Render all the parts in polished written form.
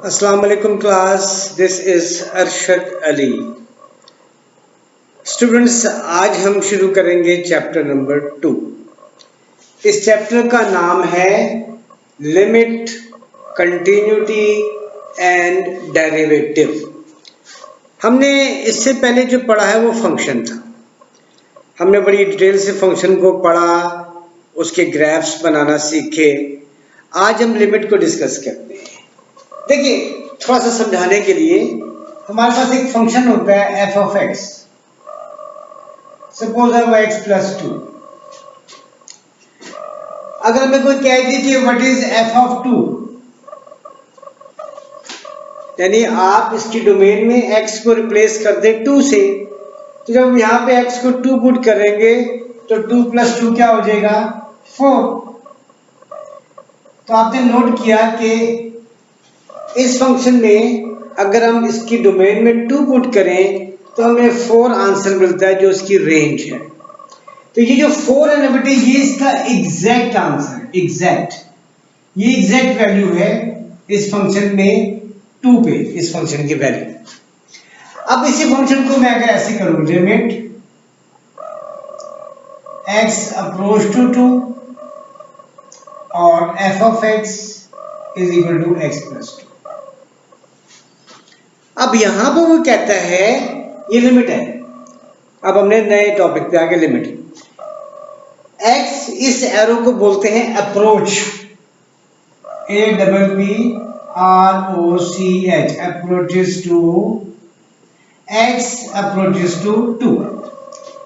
अस्सलाम वालेकुम class, this is Arshad Ali. Students, आज हम शुरू करेंगे चैप्टर नंबर 2। इस चैप्टर का नाम है लिमिट, कंटिन्यूटी एंड डेरिवेटिव। हमने इससे पहले जो पढ़ा है वो फंक्शन था। हमने बड़ी डिटेल से फंक्शन को पढ़ा, उसके ग्राफ्स बनाना सीखे। आज हम लिमिट को डिस्कस करते हैं। देखिए, थोड़ा सा समझाने के लिए, हमारे पास एक फंक्शन होता है F of x. Suppose x plus 2। अगर हमें कोई कह दी कि व्हाट इज एफ ऑफ 2, यानी आप इसकी डोमेन में एक्स को रिप्लेस कर दें 2 से, तो जब यहां पे एक्स को 2 पुट करेंगे तो 2 प्लस 2 क्या हो जाएगा? 4। तो आपने नोट किया कि इस फंक्शन में अगर हम इसकी डोमेन में 2 पुट करें तो हमें 4 आंसर मिलता है, जो इसकी रेंज है। तो ये जो 4 है ना बेटे, ये इसका एग्जैक्ट आंसर, ये एग्जैक्ट वैल्यू है इस फंक्शन में 2 पे, इस फंक्शन की वैल्यू। अब इसी फंक्शन को मैं अगर ऐसे करूं, लिमिट x अप्रोच टू 2 और f of x is equal to x plus 2। अब यहां पर वो कहता है ये लिमिट है। अब हमने नए टॉपिक पे आगे लिमिट। x इस एरो को बोलते हैं approach, APPROCH, approaches to x approaches to 2।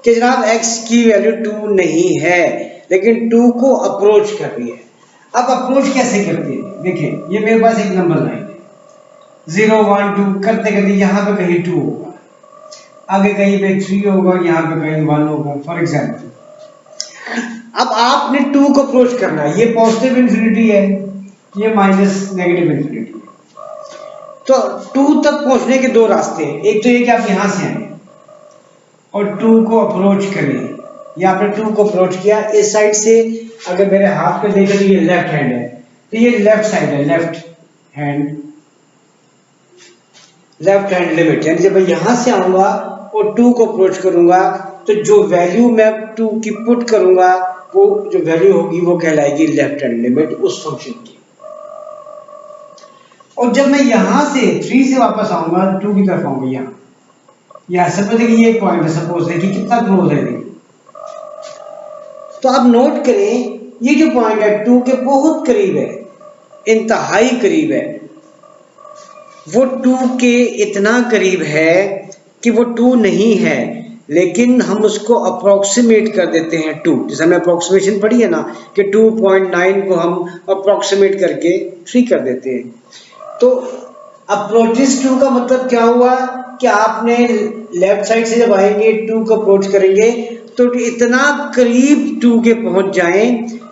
कि जनाब x की वैल्यू 2 नहीं है, लेकिन 2 को अप्रोच कर रही है। अब अप्रोच कैसे करती है? देखिए, ये मेरे पास एक नंबर लाइन है 0 1 2, करते करते यहाँ पे कहीं 2 होगा, आगे कहीं पे 3 होगा, यहाँ पे कहीं 1 होगा, फॉर एग्जाम्पल। अब आपने 2 को अप्रोच करना है। ये पॉजिटिव इंफिनिटी है, ये माइनस नेगेटिव इंफिनिटी है। तो 2 तक पहुंचने के 2 रास्ते हैं। एक तो ये कि आप यहां से आए और 2 को अप्रोच करें, या आपने 2 को अप्रोच किया इस साइड से। अगर मेरे हाथ पे देखें तो ये लेफ्ट हैंड है, तो ये लेफ्ट साइड है, लेफ्ट हैंड लिमिट। यानी जब मैं यहां से आऊंगा और 2 को अप्रोच करूंगा तो जो वैल्यू मैं 2 की पुट करूंगा, वो जो वैल्यू होगी वो कहलाएगी लेफ्ट हैंड लिमिट उस फंक्शन की। और जब मैं यहां से 3 से वापस आऊंगा, 2 की तरफ आऊंगा, यहां सपोज देखिए ये पॉइंट है, सपोज देखिए कितना क्लोज है। देखिए, तो आप नोट करें ये जो पॉइंट है 2 के बहुत करीब है, इंतहाई करीब है। वो 2 के इतना करीब है कि वो 2 नहीं है, लेकिन हम उसको अप्रोक्सीमेट कर देते हैं 2। जैसे हमने अप्रोक्सीमेशन पढ़ी है ना कि 2.9 को हम अप्रोक्सीमेट करके 3 कर देते हैं। तो अप्रोचेस 2 का मतलब क्या हुआ कि आपने लेफ्ट साइड से जब आएंगे 2 को अप्रोच करेंगे तो इतना करीब 2 के पहुंच जाएं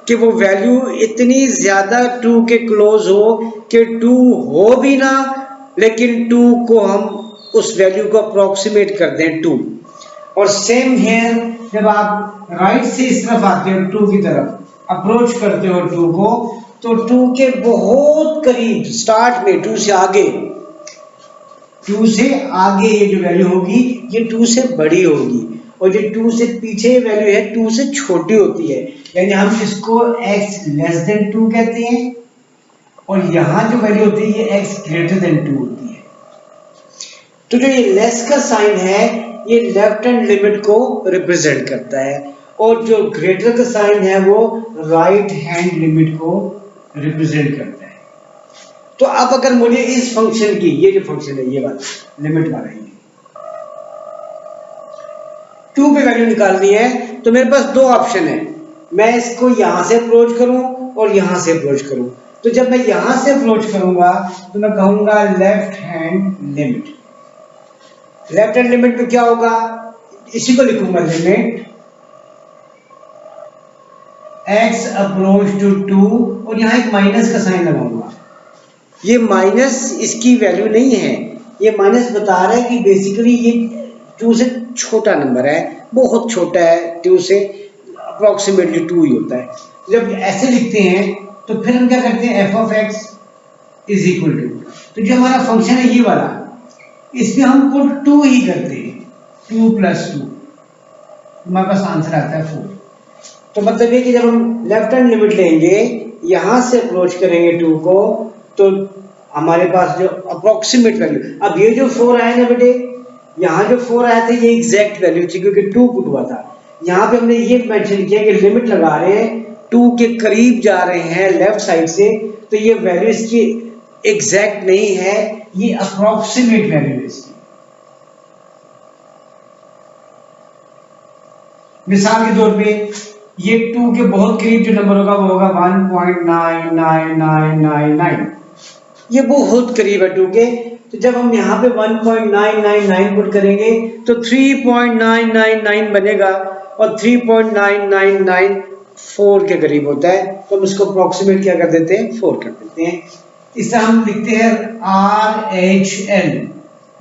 कि वो वैल्यू इतनी ज्यादा 2 के क्लोज हो कि 2 हो भी ना, लेकिन 2 को हम उस वैल्यू को अप्रोक्सीमेट कर दें 2। और सेम हियर, जब आप राइट से इस तरफ आते हो 2 की तरफ अप्रोच करते हो 2 को, तो 2 के बहुत करीब स्टार्ट में 2 से आगे ये जो वैल्यू होगी ये 2 से बड़ी होगी, और जो 2 से पीछे वैल्यू है 2 से छोटी होती है। यानी हम इसको x लेस देन 2 कहते हैं, और यहां जो वैल्यू होती है ये x ग्रेटर देन 2 होती है। तो जो ये लेस का साइन है ये लेफ्ट हैंड लिमिट को रिप्रेजेंट करता है, और जो ग्रेटर का साइन है वो राइट हैंड लिमिट को रिप्रेजेंट करता है। तो अब अगर मुझे इस फंक्शन की, ये जो फंक्शन है ये वाला लिमिट वाला है, 2 पे वैल्यू निकालनी है, तो मेरे पास 2 ऑप्शन है। मैं इसको यहां से अप्रोच करूं और यहां से अप्रोच करूं। तो जब मैं यहां से अप्रोच करूंगा तो मैं कहूंगा left hand limit. Left hand limit में क्या होगा, इसी को लिखूंगा लिमिट x अप्रोच टू 2, और यहां एक माइनस का साइन लगाऊंगा। ये माइनस इसकी वैल्यू नहीं है, ये माइनस बता रहा है कि बेसिकली ये 2 से छोटा नंबर है, बहुत छोटा है, 2 से अप्रोक्सीमेटली 2 ही होता है। जब ऐसे लिखते हैं तो फिर हम क्या करते हैं, f of x is equal to, तो जो हमारा फंक्शन है ये वाला, इसमें हम पुट 2 ही करते हैं, 2 + 2, हमारे पास आंसर आता है 4। तो मतलब ये कि जब हम लेफ्ट हैंड लिमिट लेंगे, यहां से अप्रोच करेंगे 2 को, तो हमारे पास जो अप्रोक्सीमेट वैल्यू, अब ये जो 4 आया ना बेटे, यहाँ जो 4 आया था ये एग्जैक्ट वैल्यू थी क्योंकि 2 पुट हुआ था। यहाँ पे हमने ये मेंशन किया कि लिमिट लगा रहे हैं, 2 के करीब जा रहे हैं लेफ्ट साइड से, तो ये वैल्यू इसकी एग्जैक्ट नहीं है, ये अप्रोक्सीमेट वैल्यू है इसकी। मिसाल के तौर पे ये 2 के बहुत करीब जो नंबर होगा वो होगा 1.99999, ये बहुत करीब है 2 के। तो जब हम यहाँ पे 1.999 पुट करेंगे तो 3.999 बनेगा, और 3.999 के करीब होता है, तो हम इसको अप्रोक्सीमेट क्या कर देते हैं, 4 कर देते हैं। इससे हम लिखते हैं RHL,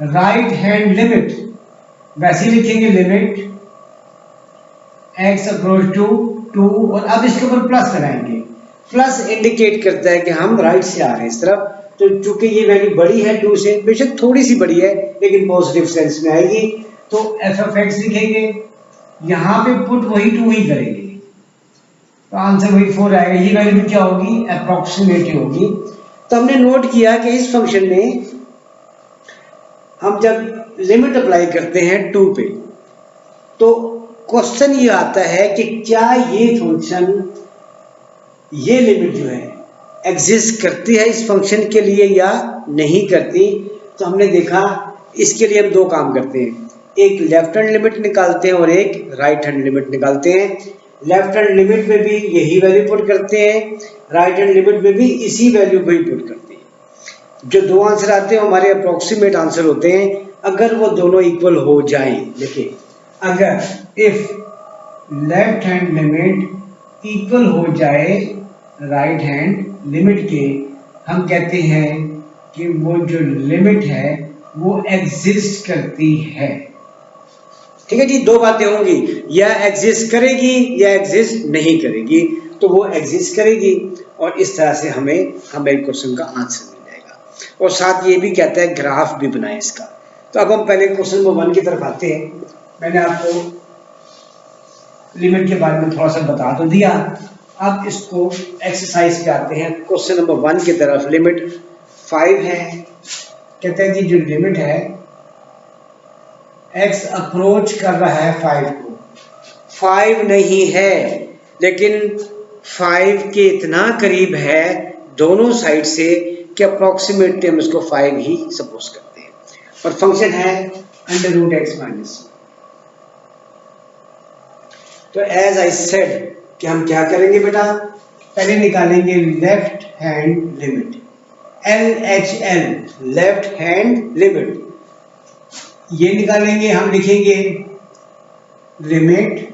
राइट हैंड लिमिट, वैसे ही लिखेंगे लिमिट x अप्रोच टू 2, और अब इसके ऊपर प्लस लगाएंगे। प्लस इंडिकेट करता है कि हम राइट से आ रहे हैं इस तरफ, तो चूंकि ये वैल्यू बड़ी है 2 से, बेशक थोड़ी सी बड़ी है लेकिन पॉजिटिव सेंस में आएगी, तो f(x) लिखेंगे, यहाँ पे पुट वही 2 ही करेंगे, तो आंसर वही 4 आएगा। ये वैल्यू भी क्या होगी, अप्रोक्सीमेट होगी। तो हमने नोट किया कि इस फंक्शन में हम जब लिमिट अप्लाई करते हैं 2 पे, तो क्वेश्चन ये आता है कि क्या ये फंक्शन, ये लिमिट जो है एग्जिस्ट करती है इस फंक्शन के लिए या नहीं करती। तो हमने देखा इसके लिए हम 2 काम करते हैं, एक लेफ्ट हैंड लिमिट निकालते हैं और एक राइट हैंड लिमिट निकालते हैं। लेफ्ट हैंड लिमिट में भी यही वैल्यू पुट करते हैं, राइट हैंड लिमिट में भी इसी वैल्यू को ही पुट करते हैं। जो 2 आंसर आते हैं हमारे अप्रोक्सीमेट आंसर होते हैं अगर वो दोनों इक्वल हो जाएं। देखिए, अगर if left hand limit equal हो जाए राइट हैंड लिमिट के, हम कहते हैं कि वो जो लिमिट है वो एग्जिस्ट करती है। ठीक है जी, 2 बातें होंगी, या एग्जिस्ट करेगी या एग्जिस्ट नहीं करेगी। तो वो एग्जिस्ट करेगी और इस तरह से हमें क्वेश्चन का आंसर मिल जाएगा। और साथ ये भी कहता है ग्राफ भी बनाए इसका। तो अब हम पहले क्वेश्चन नंबर 1 की तरफ आते हैं। मैंने आपको लिमिट के बारे में थोड़ा सा बता तो दिया, अब इसको एक्सरसाइज पे आते हैं। क्वेश्चन नंबर 1 की तरफ लिमिट 5 है, कहते हैं कि जो लिमिट है x अप्रोच कर रहा है 5 को, 5 नहीं है लेकिन 5 के इतना करीब है दोनों साइड से कि अप्रोक्सीमेटली हम इसको 5 ही सपोज करते हैं, और फंक्शन है √x-1। तो एज आई सेड कि हम क्या करेंगे बेटा, पहले निकालेंगे left hand limit, LHL, left hand limit, ये निकालेंगे। हम लिखेंगे लिमिट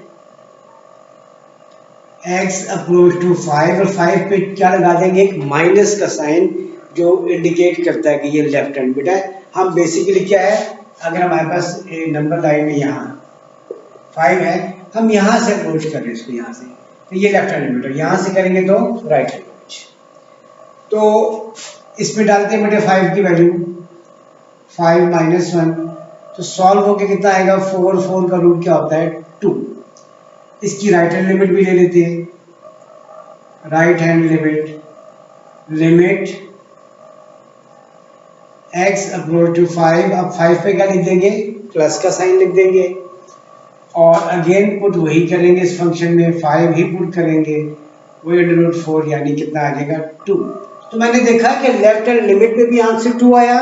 x अप्रोच टू 5, और 5 पे क्या लगा देंगे, एक माइनस का साइन जो इंडिकेट करता है कि ये लेफ्ट हैंड लिमिट है। हम बेसिकली क्या है, अगर हमारे पास नंबर लाइन में यहाँ 5 है, हम यहाँ से अप्रोच कर रहे हैं इसको, यहाँ से, तो ये लेफ्ट हैंड लिमिट है, यहाँ से करेंगे तो राइट हैंड लिमिट। तो इसमें डालते हैं बेटे 5 की वैल्यू, 5 - 1, तो सॉल्व होके कितना आएगा, 4 का रूट क्या होता है, 2। इसकी राइट हैंड लिमिट भी ले लेते हैं, right hand limit x approach to 5। अब 5 पे क्या लिख देंगे, प्लस का साइन लिख देंगे, और अगेन पुट वही करेंगे इस फंक्शन में, 5 ही पुट करेंगे, वही √4 यानी कितना आ जाएगा, 2। तो मैंने देखा कि लेफ्ट हैंड लिमिट में भी आंसर 2 आया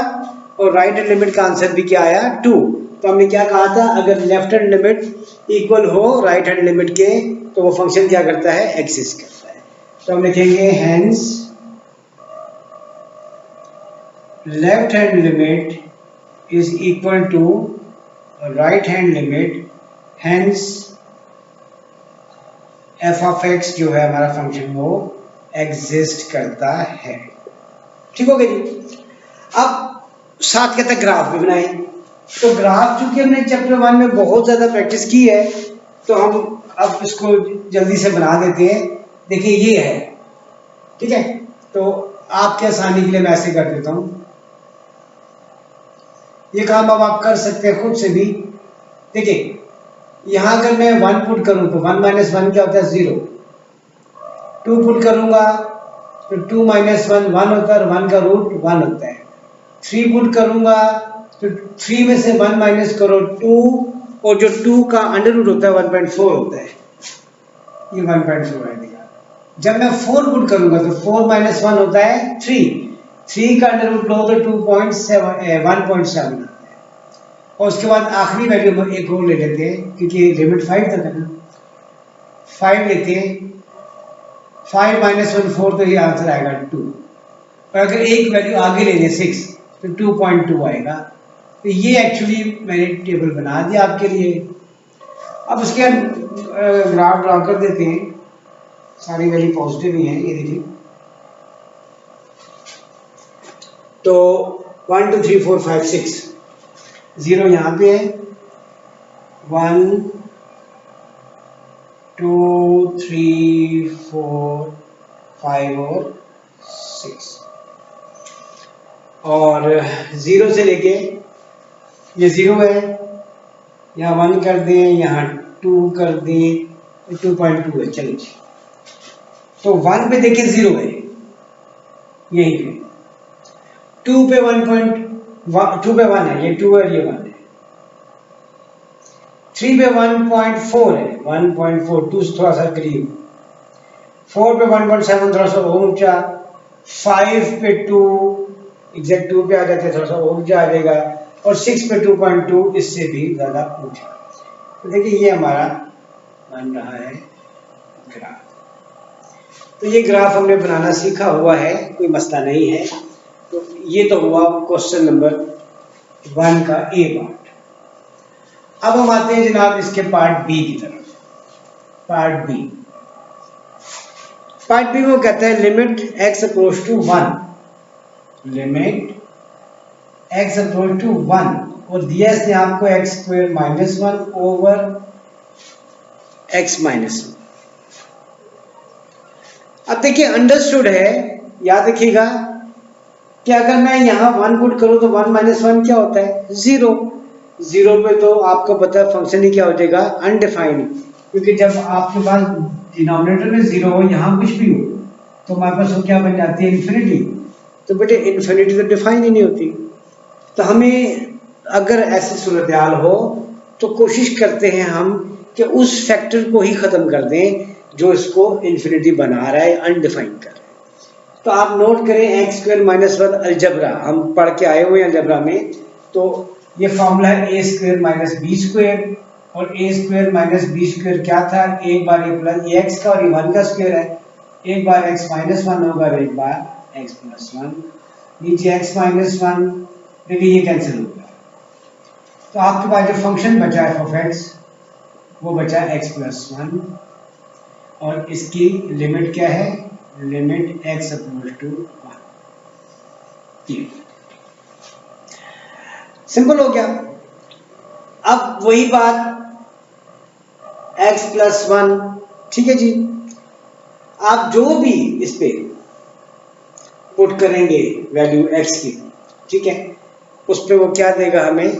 और राइट हैंड लिमिट का आंसर भी क्या आया, 2। तो हमने क्या कहा था, अगर लेफ्ट हैंड लिमिट इक्वल हो राइट हैंड लिमिट के तो वो फंक्शन क्या करता है, एग्जिस्ट करता है। तो हम लिखेंगे hence left hand limit is equal to right hand limit, hence f(x) जो है हमारा फंक्शन वो एग्जिस्ट करता है। ठीक हो गया जी। अब साथ कहता है ग्राफ भी बनाएं। तो ग्राफ चूंकि हमने चैप्टर 1 में बहुत ज्यादा प्रैक्टिस की है, तो हम अब इसको जल्दी से बना देते हैं। देखिए ये है, ठीक है, तो आपके आसानी के लिए मैं ऐसे कर देता हूँ। ये काम अब आप कर सकते हैं खुद से भी। देखिए यहाँ अगर मैं 1 पुट करूँ तो 1 माइनस 1 क्या होता है 0। 2 पुट करूँगा तो 2 माइनस 1 1 होता है और 1 का रूट 1 होता है। 3 पुट करूँगा तो 3 में से 1 माइनस करो 2 और जो 2 का अंडर रूट होता है 1.4 होता है। ये 1.4 आएगा। जब मैं 4 पुट करूँगा तो 4 माइनस 1 होता है 3। 3 का अंडर रूट लो तो 1.7 और उसके बाद आखिरी वैल्यू हम एक और ले लेते हैं क्योंकि लिमिट 5 तक है ना। 5 लेते हैं, 5 माइनस 1 4 तो ये आंसर आएगा 2। और अगर एक वैल्यू आगे ले लें 6 तो 2.2 आएगा। तो ये एक्चुअली मैंने टेबल बना दिया आपके लिए। अब उसके ग्राफ ड्रा कर देते हैं। सारी वैल्यू पॉजिटिव ही है ये देखिए। तो 1 2 3 4 5 6 0 यहाँ पे है, 1 2 3 4 5 और 6 और 0 से लेके ये 0 है, यहाँ 1 कर दें, यहाँ 2 कर दें, 2.2 है। चलो जी, तो 1 पे देखिए 0 है यहीं पे, 2 पे 2 पे 1 है, ये 2 है ये 1 है, 3 पे 1.4 है, 1.4 2 से थोड़ा सा करीब, 4 पे 1.7 थोड़ा सा और ऊंचा, 5 पे 2 एग्जैक्ट 2 पे आ जाते थोड़ा सा और ऊंचा आ जाएगा और 6 पे 2.2 इससे भी ज़्यादा ऊंचा। तो देखिए ये हमारा बन रहा है ग्राफ। तो ये ग्राफ हमने बनाना सीखा हुआ है, कोई मसला नहीं है। तो ये तो हुआ क्वेश्चन नंबर 1 का ए पार्ट। अब हम आते हैं जनाब इसके पार्ट बी की तरफ। पार्ट बी वो कहता है limit x approach to 1, limit x approach to 1 और दिया इसने आपको x square minus 1 over x minus 1। अब देखिए अंडरस्टूड है, याद रखिएगा कि अगर मैं यहाँ 1 पुट करूँ तो 1 माइनस 1 क्या होता है 0। 0 पे तो आपको पता है फंक्शन ही क्या हो जाएगा अनडिफाइंड, क्योंकि जब आपके पास डिनोमिनेटर में 0 हो, यहाँ कुछ भी हो, तो हमारे पास वो क्या बन जाती है इन्फिनिटी। तो बेटे इन्फिनिटी तो डिफाइन ही नहीं होती। तो हमें अगर ऐसी सूरत हाल हो तो कोशिश करते हैं हम कि उस फैक्टर को ही ख़त्म कर दें जो इसको इन्फिनिटी बना रहा है, अनडिफाइंड कर रहा है। तो आप नोट करें एक्स स्क्वायर माइनस 1 अलजबरा हम पढ़ के आए हुए हैं अलजबरा में। तो ये फॉर्मूला है ए स्क्वायर माइनस बी स्क्वायर, और ए स्क्वायर माइनस बी स्क्वायर क्या था, एक बार ए प्लस ए एक्स का और ये 1 का स्क्वायर है, एक बार एक्स माइनस 1 होगा और एक बार एक्स प्लस 1, नीचे एक्स माइनस 1, देखिए ये कैंसिल हो गया। तो आपके पास जो फंक्शन बचा है ऑफ एक्स वो बचा एक्स प्लस 1 और इसकी लिमिट क्या है, limit x approach to 1। Simple हो गया। अब वही बात x प्लस 1, ठीक है जी, आप जो भी इस पे पुट करेंगे वैल्यू x की, ठीक है, उस पे वो क्या देगा हमें।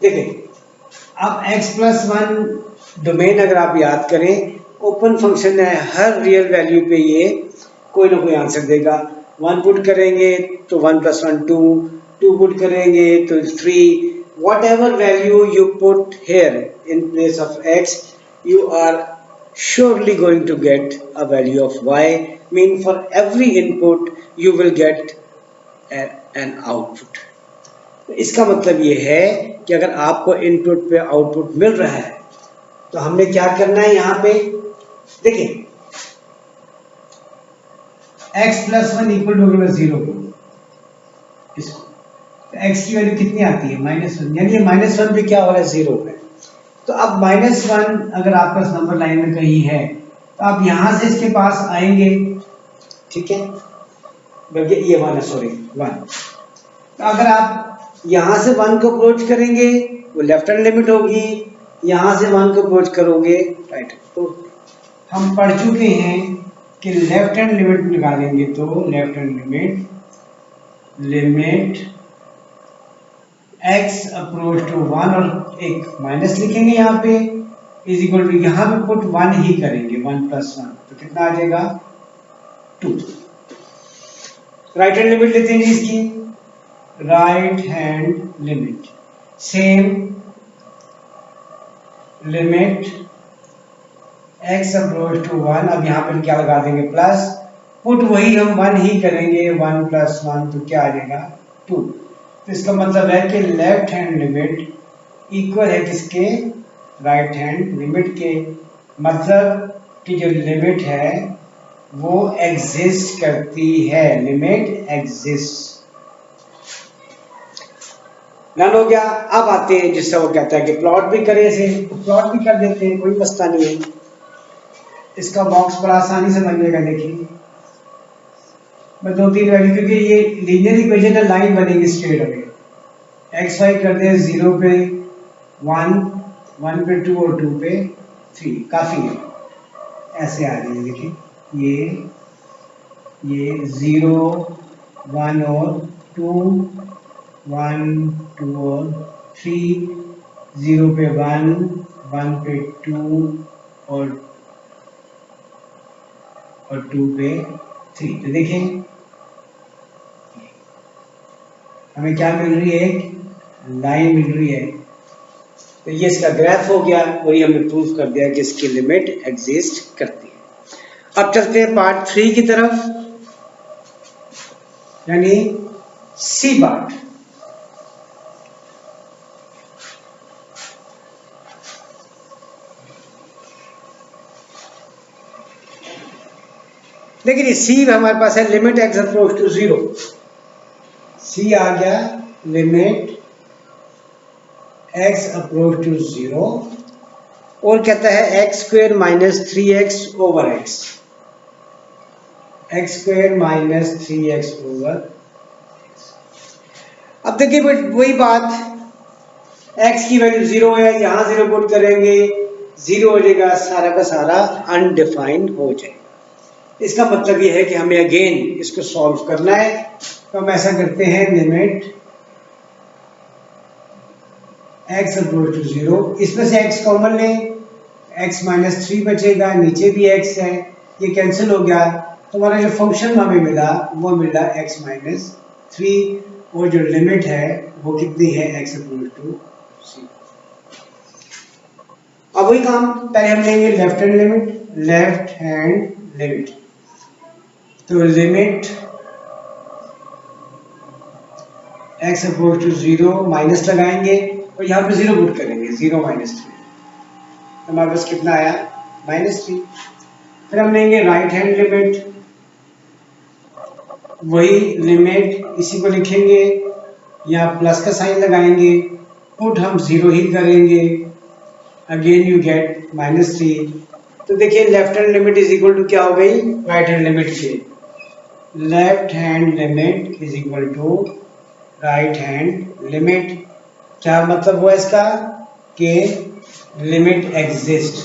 देखिए अब x प्लस 1 डोमेन अगर आप याद करें ओपन फंक्शन है, हर रियल वैल्यू पे ये कोई ना कोई आंसर देगा। 1 पुट करेंगे तो 1 प्लस 1 2, 2 पुट करेंगे तो 3, whatever value you put here in place of x, you are surely going to get a value of y. Mean for every input you will get an output. इसका मतलब ये है कि अगर आपको इनपुट पे आउटपुट मिल रहा है तो हमने क्या करना है, यहाँ पे देखिए x प्लस 1 इक्वल टू होगा 0 को, इसको तो x की वैल्यू कितनी आती है -1, यानी ये -1 पे क्या हो रहा है 0 है। तो अब -1 अगर आपका नंबर लाइन में कहीं है तो आप यहां से इसके पास आएंगे, ठीक है, बल्कि ये 1 तो अगर आप यहां से 1 को अप्रोच करेंगे वो लेफ्ट हैंड लिमिट होगी, यहां से 1 को अप्रोच करोगे राइट। तो हम पढ़ चुके हैं कि लेफ्ट हैंड लिमिट निकालेंगे तो left hand limit x approach to 1 और एक माइनस लिखेंगे यहाँ पे इज इक्वल टू, यहाँ पे पुट 1 ही करेंगे, 1 + 1 तो कितना आ जाएगा 2। राइट हैंड लिमिट लेते हैं इसकी, right hand limit same limit x approach to 1, अब यहाँ पे क्या लगा देंगे प्लस, पुट वही हम 1 ही करेंगे, 1 + 1 तो क्या आ जाएगा 2। तो इसका मतलब है कि लेफ्ट हैंड लिमिट इक्वल है किसके, राइट हैंड लिमिट के। मतलब कि जो लिमिट है वो एग्जिस्ट करती है, लिमिट एग्जिस्ट। डन हो गया। अब आते हैं जिससे वो कहता है कि प्लॉट भी करें, इसे प्लॉट भी कर देते हैं, कोई मसला नहीं है। इसका बॉक्स बड़ा आसानी से बन जाएगा। देखिए मैं 2-3 वैल्यू, क्योंकि ये लीनियर इक्वेशन है, लाइन बनेगी स्ट्रेट अवे। एक्स वाई करते हैं 0 पे 1, 1 पे 2 और 2 पे 3, काफ़ी है। ऐसे आ रही है, देखिए ये 0, 1 और 2, 1, 2 और 3, 0 पे 1, 1 पे 2 और 2 पे 3। तो देखें हमें क्या मिल रही है, एक लाइन मिल रही है। तो ये इसका ग्राफ हो गया और ये हमने प्रूफ कर दिया कि इसकी लिमिट एग्जिस्ट करती है। अब चलते हैं पार्ट 3 की तरफ, यानी सी पार्ट। लेकिन ये सी हमारे पास है, लिमिट एक्स अप्रोच टू 0। सी आ गया लिमिट x अप्रोच टू 0 और कहता है x² - 3x over x, x² - 3x over. अब देखिए वही बात, x की वैल्यू 0 है, यहां 0 पुट करेंगे 0 हो जाएगा, सारा का सारा अनडिफाइंड हो जाएगा। इसका मतलब यह है कि हमें अगेन इसको सॉल्व करना है। तो हम ऐसा करते हैं, लिमिट x अप्रोच टू 0, इसमें से x कॉमन लें, x - 3 बचेगा, नीचे भी x है, ये कैंसिल हो गया। तो हमारा जो फंक्शन हमें मिला वो मिला x - 3 और जो लिमिट है वो कितनी है, x अप्रोच टू 0। अब वही काम पहले हम लेंगे लेफ्ट हैंड लिमिट। तो limit x approach to 0 minus लगाएंगे और यहाँ पे 0 पुट करेंगे, 0 - 3, हमारे पास कितना आया -3। फिर हम लेंगे राइट हैंड लिमिट, वही लिमिट इसी को लिखेंगे, यहाँ प्लस का साइन लगाएंगे, पुट हम 0 ही करेंगे, अगेन यू गेट -3। तो देखिए left hand limit is equal to क्या हो गई, राइट हैंड लिमिट के। Left hand limit is equal to right hand limit. क्या मतलब हुआ इसका कि लिमिट एग्जिस्ट,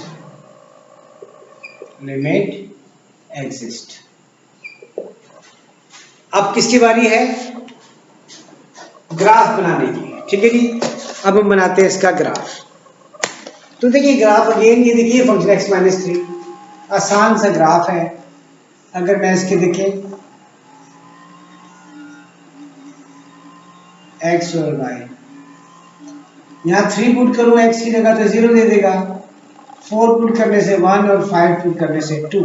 अब किसकी बारी है, ग्राफ बनाने की। ठीक है जी, अब हम बनाते हैं इसका ग्राफ। तो देखिए ग्राफ अगेन ये देखिए फंक्शन x - 3, आसान सा ग्राफ है। अगर मैं इसके देखें x और y, यहाँ 3 पुट करूँ x की जगह तो 0 दे देगा, 4 पुट करने से 1 और 5 पुट करने से 2।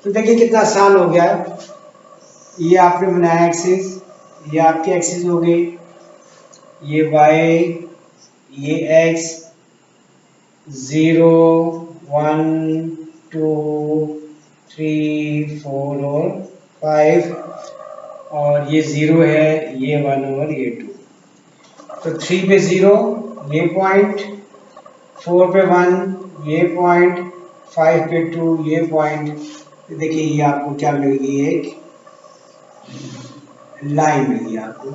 तो देखिए कितना आसान हो गया। ये आपने बनाया एक्सिस, ये आपकी एक्सिस हो गई, ये y, ये x, 0, 1, 2, 3, 4 और 5, और ये 0 है, ये 1 और ये 2। तो 3 पे 0 ये पॉइंट, 4 पे 1 ये पॉइंट, 5 पे 2 ये पॉइंट। तो देखिए ये आपको क्या मिल गई, एक लाइन मिल गई आपको।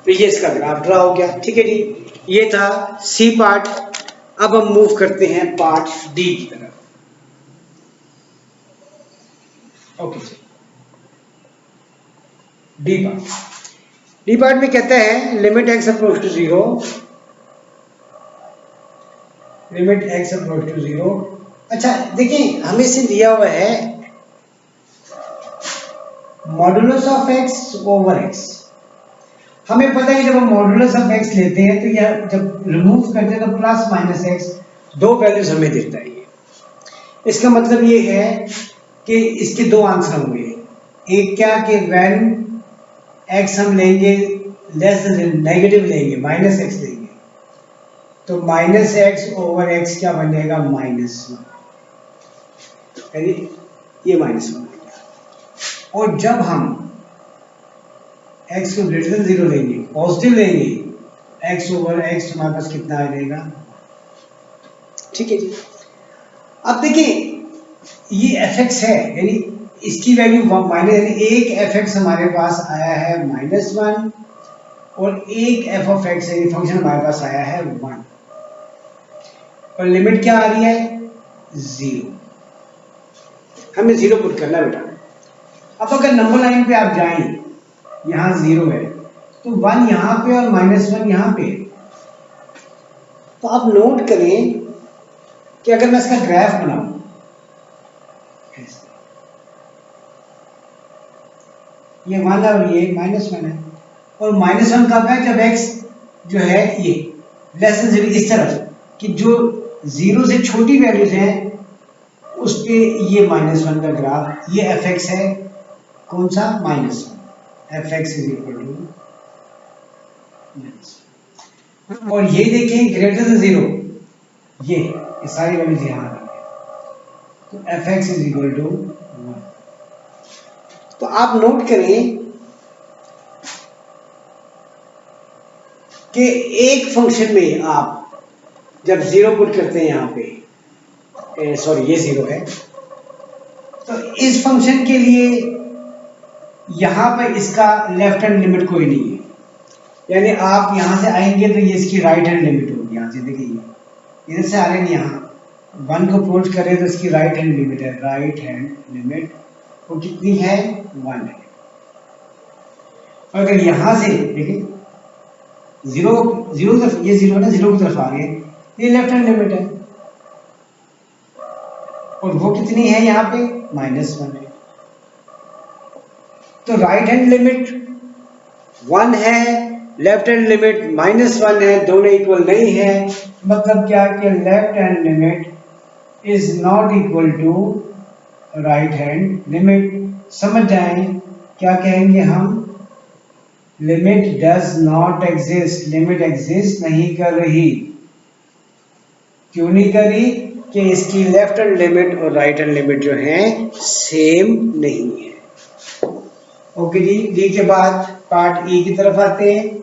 तो ये इसका ग्राफ ड्रा हो गया। ठीक है जी, ये था सी पार्ट। अब हम मूव करते हैं पार्ट डी की तरफ। ओके जी, डी पार्ट में कहता है limit x approach to zero, limit x approach to zero. अच्छा देखिए हमें से दिया हुआ है modulus of x over x. हमें पता है कि जब हम मॉडुलस ऑफ एक्स लेते हैं तो यह जब रिमूव करते हैं तो प्लस माइनस एक्स दो वैल्यूज हमें देता है। इसका मतलब ये है कि इसके दो आंसर होंगे, एक क्या कि व्हेन एक्स हम लेंगे लेस नेगेटिव लेंगे माइनस एक्स लेंगे तो माइनस एक्स ओवर एक्स क्या बनेगा माइनस वन, ये माइनस वन हो गया। और जब हम एक्स को ग्रेटर देन जीरो लेंगे पॉजिटिव लेंगे एक्स ओवर एक्स हमारे पास कितना आ जाएगा। ठीक है जी, अब देखिए ये एफ एक्स है यानी इसकी वैल्यू माइनस, यानी एक एफ एक्स हमारे पास आया है माइनस वन और एक एफ ऑफ एक्स यानी फंक्शन हमारे पास आया है वन और लिमिट क्या आ रही है जीरो। हमें जीरो पुट करना है बेटा। अब अगर नंबर लाइन पे आप जाएं यहां जीरो है तो वन यहां पे और माइनस वन यहां पे, तो आप नोट करें कि अगर मैं इसका ग्राफ बनाऊं ये वन है और ये माइनस वन है और माइनस वन कब है जब एक्स जो है ये लेस देन जीरो, इस तरफ कि जो जीरो से छोटी वैल्यूज हैं उस पे ये माइनस वन का ग्राफ, ये एफ एक्स है कौन सा minus one, f x is equal to minus one. और ये देखें ग्रेटर देन जीरो, ये सारी वैल्यूज यहां आ गई तो f x is equal to one. तो आप नोट करें कि एक फंक्शन में आप जब जीरो पुट करते हैं यहां पे, सॉरी ये जीरो है, तो इस फंक्शन के लिए यहां पर इसका लेफ्ट हैंड लिमिट कोई नहीं है, यानी आप यहां से आएंगे तो ये इसकी राइट हैंड लिमिट होगी। यहां से देखिए इधर से आ रहे हैं यहां वन को अप्रोच करें तो इसकी राइट हैंड लिमिट है, राइट हैंड लिमिट वो कितनी है वन है। और अगर यहां से देखिए जीरो जीरो की तरफ, ये जीरो ना जीरो की तरफ आ गए, ये लेफ्ट हैंड लिमिट है और वो कितनी है यहाँ पे माइनस वन है। तो राइट हैंड लिमिट वन है, left hand limit minus one है, दोनों इक्वल नहीं है। मतलब क्या कि left hand limit is not equal to right hand limit. समझ जाएं क्या कहेंगे हम, limit does not exist, limit exist नहीं कर रही। क्यों नहीं कर रही कि इसकी लेफ्ट हैंड लिमिट और राइट हैंड लिमिट जो है सेम नहीं है। ओके जी, डी के बाद पार्ट ई की तरफ आते हैं।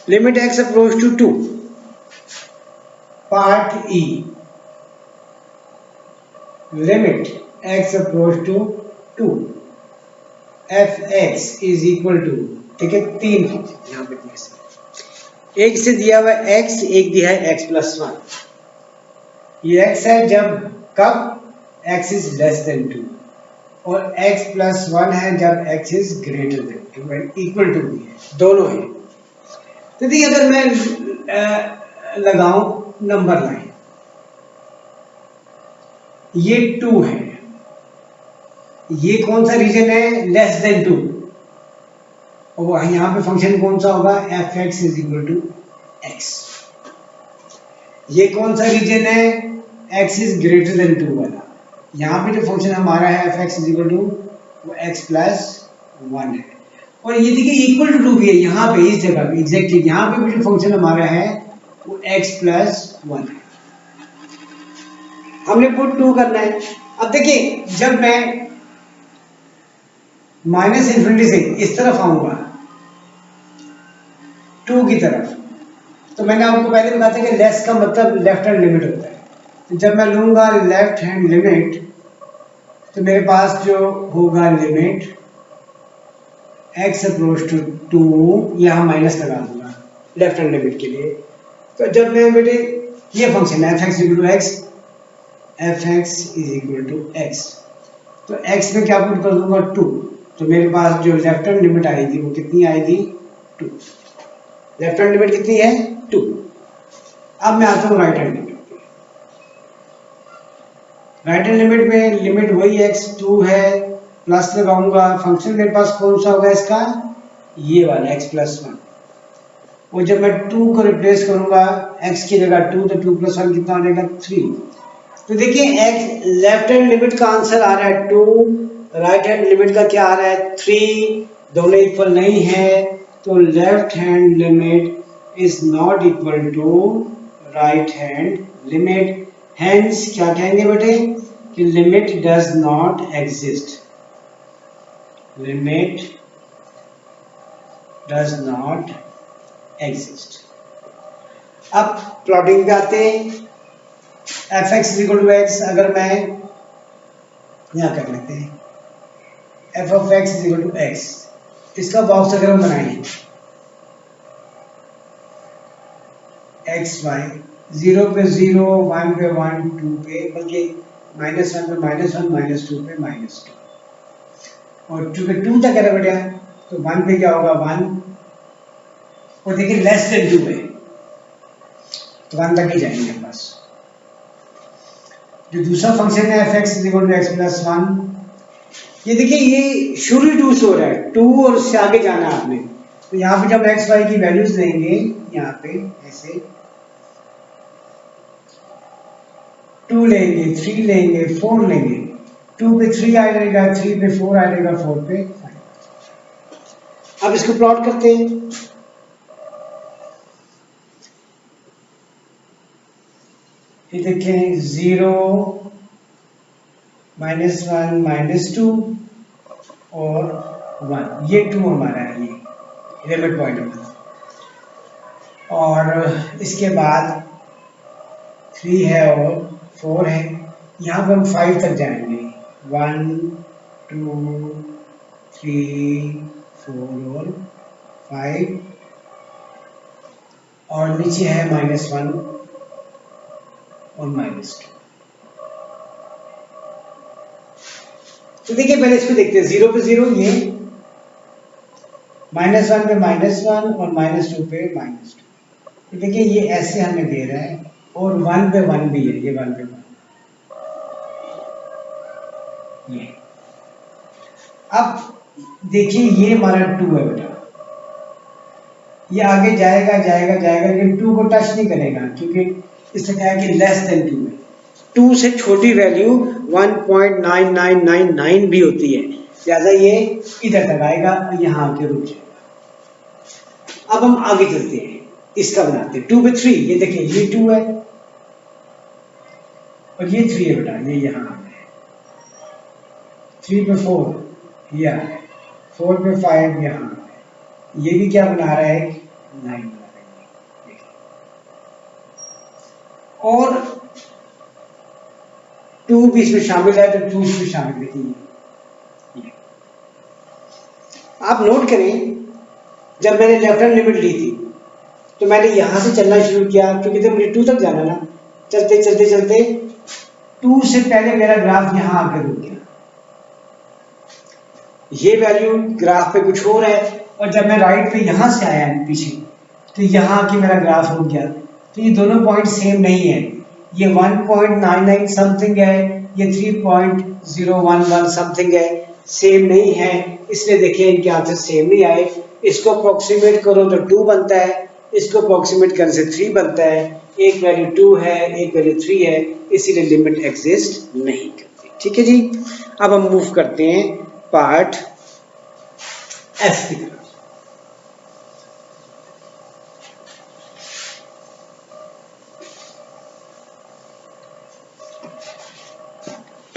Limit x approach to two, part E, limit x approach to two f x is equal to, ठीक है तीन यहां पे एक से दिया हुआ x, एक दिया है x प्लस वन। ये x है जब कब x is less than two और x प्लस वन है जब x is greater than two, equal to भी है, दोनों है। तो देखिए अगर मैं लगाऊं नंबर लाइन, ये टू है, ये कौन सा रीजन है लेस देन टू, और यहां पे फंक्शन कौन सा होगा f x is equal to x. ये कौन सा रीजन है x is greater than two वाला, यहां पे जो फंक्शन हमारा है f x is equal to वो एक्स प्लस वन है। और ये देखिए इक्वल टू टू भी है यहाँ पे इस जगह पे एग्जैक्टली, यहाँ पे भी जो फंक्शन हमारा है वो एक्स प्लस वन है। हमने पुट टू करना है। अब देखिए जब मैं माइनस इन्फिनिटी से इस तरफ आऊंगा टू की तरफ, तो मैंने आपको पहले बताया था कि लेस का मतलब लेफ्ट हैंड लिमिट होता है। तो जब मैं लूंगा लेफ्ट हैंड लिमिट तो मेरे पास जो होगा limit x approach to two, यहां माइनस लगा दूंगा लेफ्ट हैंड लिमिट के लिए। तो जब मैं बेटे ये function f x equal to x, f x is equal to x, तो x में क्या पुट कर दूंगा 2, तो मेरे पास जो लेफ्ट हैंड लिमिट आएगी वो कितनी आएगी 2। लेफ्ट हैंड लिमिट कितनी है 2। अब मैं आता हूँ राइट हैंड लिमिट पे। राइट हैंड लिमिट में लिमिट वही x 2 है, प्लस लगाऊंगा, फंक्शन मेरे पास कौन सा होगा इसका, ये वाला x प्लस 1। और जब मैं 2 को रिप्लेस करूंगा x की जगह 2, तो 2 प्लस 1 कितना हो जाएगा 3। तो देखिए x लेफ्ट हैंड लिमिट का आंसर आ रहा है 2, राइट हैंड लिमिट का क्या आ रहा है 3, दोनों इक्वल नहीं है, तो left hand limit is not equal to right hand limit. Hence क्या कहेंगे बेटे कि limit does not exist, limit does not exist. अब प्लॉटिंग पे आते हैं, f x equal to x, अगर मैं यहाँ कर लेते हैं f of x equal to x, इसका बॉक्स अगर हम बनाएं एक्स वाई, 0 पे 0, 1 पे 1, 2 पे, बल्कि -1 पे -1, -2 पे -2, और चूंकि 2 तक है बेटा, तो 1 पे क्या होगा 1, और देखिए लेस देन 2 है तो 1 तक ही जाएंगे बस। जो दूसरा फंक्शन है f x equal to x plus 1, ये देखिए ये शुरू 2 से हो रहा है, 2 और उससे आगे जाना है आपने, तो यहाँ पे जब एक्स वाई की वैल्यूज लेंगे, यहाँ पे ऐसे 2 लेंगे, 3 लेंगे, 4 लेंगे, 2 पे 3 आ जाएगा, 3 पे 4 आ जाएगा, 4 पे 5। अब इसको प्लॉट करते हैं। ये देखें 0, -1, -2 और 1, ये 2 हमारा है, ये लिमिट पॉइंट हमारा, और इसके बाद 3 है और 4 है, यहाँ पर हम 5 तक जाएंगे, 1, 2, 3, 4 और 5, और नीचे है -1 और -2। तो देखिए पहले इसको देखते हैं, 0 पे 0 ये, -1 पे -1 और -2 पे -2। तो देखिए ये ऐसे हमें दे रहा है, और 1 पे 1 भी है, ये 1 पे 1 ये। अब देखिए ये हमारा 2 है बेटा, ये आगे जाएगा जाएगा जाएगा, लेकिन 2 को टच नहीं करेगा, क्योंकि इसने कहा कि लेस देन 2 है। 2 से छोटी वैल्यू 1.9999 भी होती है, लिहाजा ये इधर तक आएगा, यहाँ आके रुक जाएगा। अब हम आगे चलते हैं, इसका बनाते हैं 2 पे 3, ये देखिए ये 2 है और ये 3 है बेटा, ये यहाँ आ गया, 3 पे 4 ये आ गया, 4 पे 5 यहाँ आ गया, ये भी क्या बना रहा है 9 बना रहा है, और 2 भी इसमें शामिल है, तो 2 इसमें शामिल है। आप नोट करें, जब मैंने लेफ्ट हैंड लिमिट ली थी तो मैंने यहां से चलना शुरू किया, क्योंकि जब मुझे 2 तक जाना ना, चलते चलते चलते 2 से पहले मेरा ग्राफ यहां आके रुक गया, ये वैल्यू ग्राफ पे कुछ और है, और जब मैं राइट पे यहां से आया पीछे, तो यहां आके मेरा ग्राफ रुक गया। तो ये दोनों पॉइंट सेम नहीं है, ये 1.99 समथिंग है, ये 3.011 समथिंग है, सेम नहीं है, इसलिए देखिए इनके आंसर सेम नहीं आए। इसको अप्रोक्सीमेट करो तो 2 बनता है, इसको अप्रोक्सीमेट करने से 3 बनता है, एक वैल्यू 2 है, एक वैल्यू 3 है, इसीलिए लिमिट एग्जिस्ट नहीं करती। ठीक है जी, अब हम मूव करते हैं पार्ट एफ की तरफ।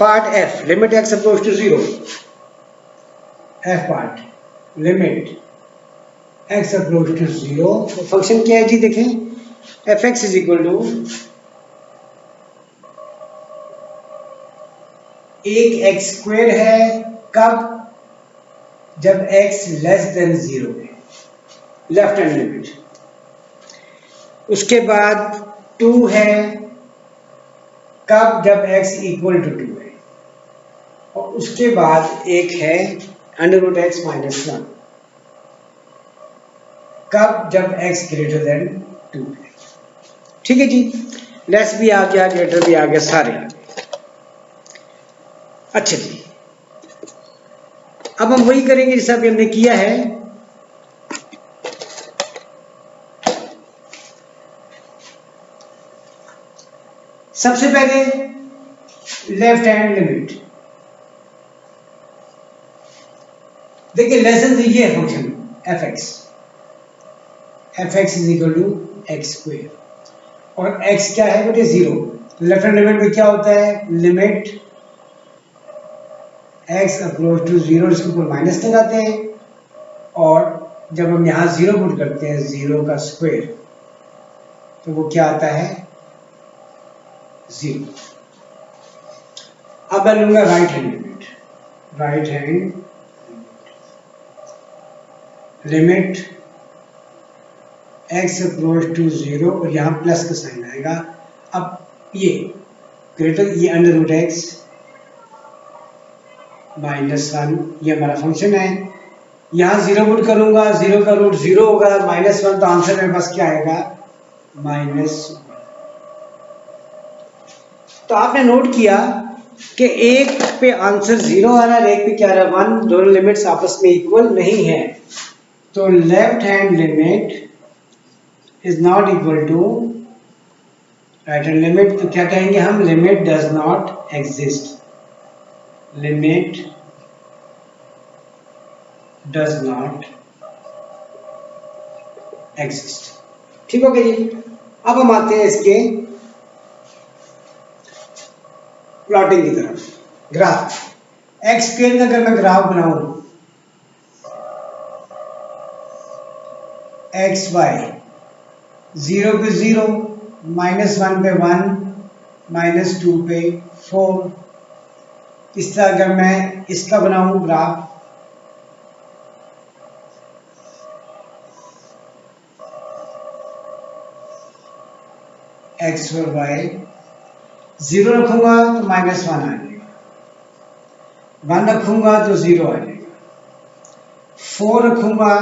Part f, limit x approach to 0, f part, limit x approach to 0, function क्या है जी, देखें f x is equal to एक एक्स स्क्वेयर है, कब, जब x लेस देन 0 है, लेफ्ट हैंड लिमिट, उसके बाद 2 है कब, जब x इक्वल टू 2 है, और उसके बाद एक है अंडर रूट एक्स माइनस 1 कब, जब x ग्रेटर देन 2 है। ठीक है जी, लेस भी आ गया, ग्रेटर भी आ गया, सारे आ गए। अच्छा जी, अब हम वही करेंगे जैसा अभी हमने किया है। सबसे पहले लेफ्ट हैंड लिमिट, देखिए लेसन दीजिए function f x is equal to x square, और x क्या है बेटे 0। लेफ्ट हैंड लिमिट में क्या होता है, लिमिट x अप्रोच टू 0, इसके ऊपर माइनस लगाते हैं, और जब हम यहाँ 0 पुट करते हैं 0 का स्क्वायर, तो वो क्या आता है 0। अब मैं लूंगा right hand limit, right hand limit x approach to 0, और यहाँ प्लस का साइन आएगा। अब ये ग्रेटर, ये अंडर रूट एक्स माइनस 1, ये हमारा फंक्शन है। यहाँ 0 पुट करूंगा, 0 का रूट 0 होगा, माइनस 1, तो आंसर मेरे पास क्या आएगा -1। तो आपने नोट किया कि एक पे आंसर 0 आ रहा है, एक पे क्या आ रहा है 1, दोनों लिमिट्स आपस में इक्वल नहीं है। तो left hand limit is not equal to right hand limit, तो क्या कहेंगे हम, limit does not exist, limit does not exist. ठीक हो गया जी। अब हम आते हैं इसके प्लॉटिंग की तरफ, ग्राफ। एक्स स्क्वायर का अगर मैं ग्राफ बनाऊं, एक्स वाई 0 पे 0, -1 पे 1, -2 पे 4, इस तरह अगर मैं इसका बनाऊं ग्राफ, एक्स और वाई 0 रखूंगा तो -1 आ जाएगा, 1 रखूंगा तो 0 आ जाएगा, 4 रखूंगा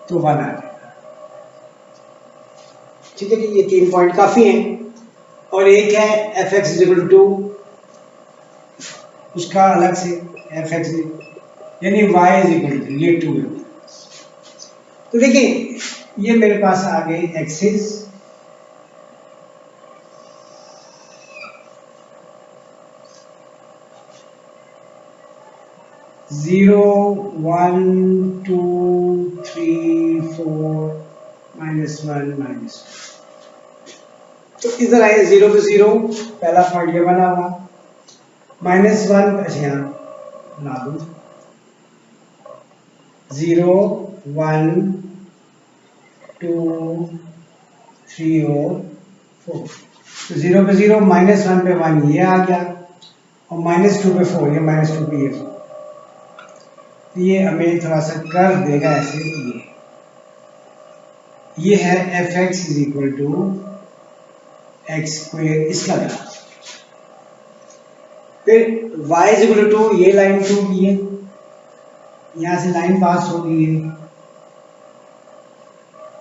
तो 1 आ जाएगा। ठीक है जी, ये 3 पॉइंट काफी हैं। और एक है f x is equal to 2, उसका अलग से एफ एक्स यानी वाई इज इक्वल टू, ये 2 है। तो देखिए ये मेरे पास आ गई एक्सिस, जीरो 1 2 3 4 -1 -2। तो इधर आए 0 पे 0, पहला पॉइंट ये बना हुआ, -1, अच्छा यहाँ बना दूं 0 1 2 3 और 4। तो 0 पे 0, -1 पे 1 ये आ गया, और -2 पे 4, ये -2 पे ये 4। तो ये हमें थोड़ा सा कर देगा ऐसे, ये है f x is equal to x square, इसका ग्राफ। फिर y इज इक्वल टू, ये लाइन 2 की है, यहां से लाइन पास हो गई है,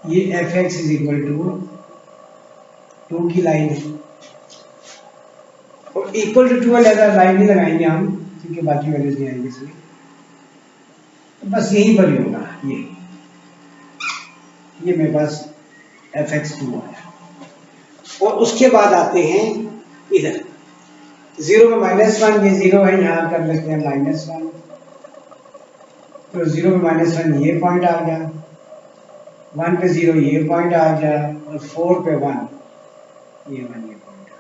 ये f x is equal to 2 की लाइन है, और इक्वल टू 2 लाइन नहीं लगाएंगे हम क्योंकि बाकी वैल्यूज नहीं आएंगे इसमें, तो बस यही पर ही होगा। ये मेरे पास एफ एक्स 2 आया, और उसके बाद आते हैं इधर 0 में -1, ये 0 है, यहाँ कर लेते हैं -1, तो 0 में -1 ये पॉइंट आ गया, 1 पे 0 ये पॉइंट आ गया, और 4 पे 1 ये पॉइंट आ गया।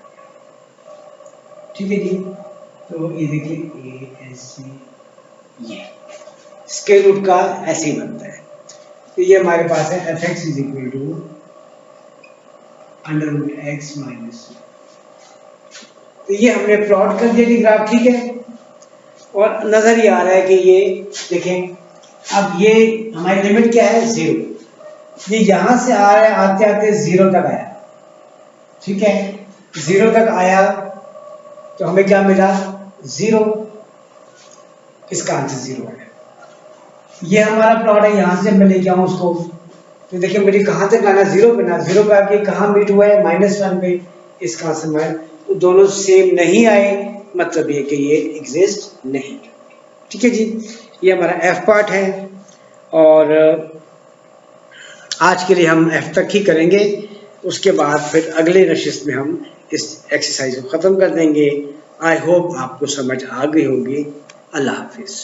ठीक है जी, तो ये देखिए ए एस सी, ये स्क्वायर रूट का ऐसे ही बनता है। तो ये हमारे पास है f x is equal to under root x minus. तो ये हमने प्लॉट कर दिया जी ग्राफ, ठीक है। और नजर ये आ रहा है कि ये देखें, अब ये हमारी लिमिट क्या है 0, ये यहाँ से आ रहा है, आते आते 0 तक आया, ठीक है, 0 तक आया तो हमें क्या मिला 0, इसका आंसर 0 है। ये हमारा प्लॉट है, यहाँ से मैं लेके आऊँ उसको, तो देखिए मुझे कहाँ तक लाना, 0 पे ना, 0 पे आके कहाँ मीट हुआ है -1 पे, इसका आंसर तो दोनों सेम नहीं आए, मतलब ये कि ये एग्जिस्ट नहीं। ठीक है जी, ये हमारा एफ पार्ट है और आज के लिए हम एफ तक ही करेंगे, उसके बाद फिर अगले नशिस्त में हम इस एक्सरसाइज को ख़त्म कर देंगे। आई होप आपको समझ आ गई होगी। अल्लाह हाफिज़।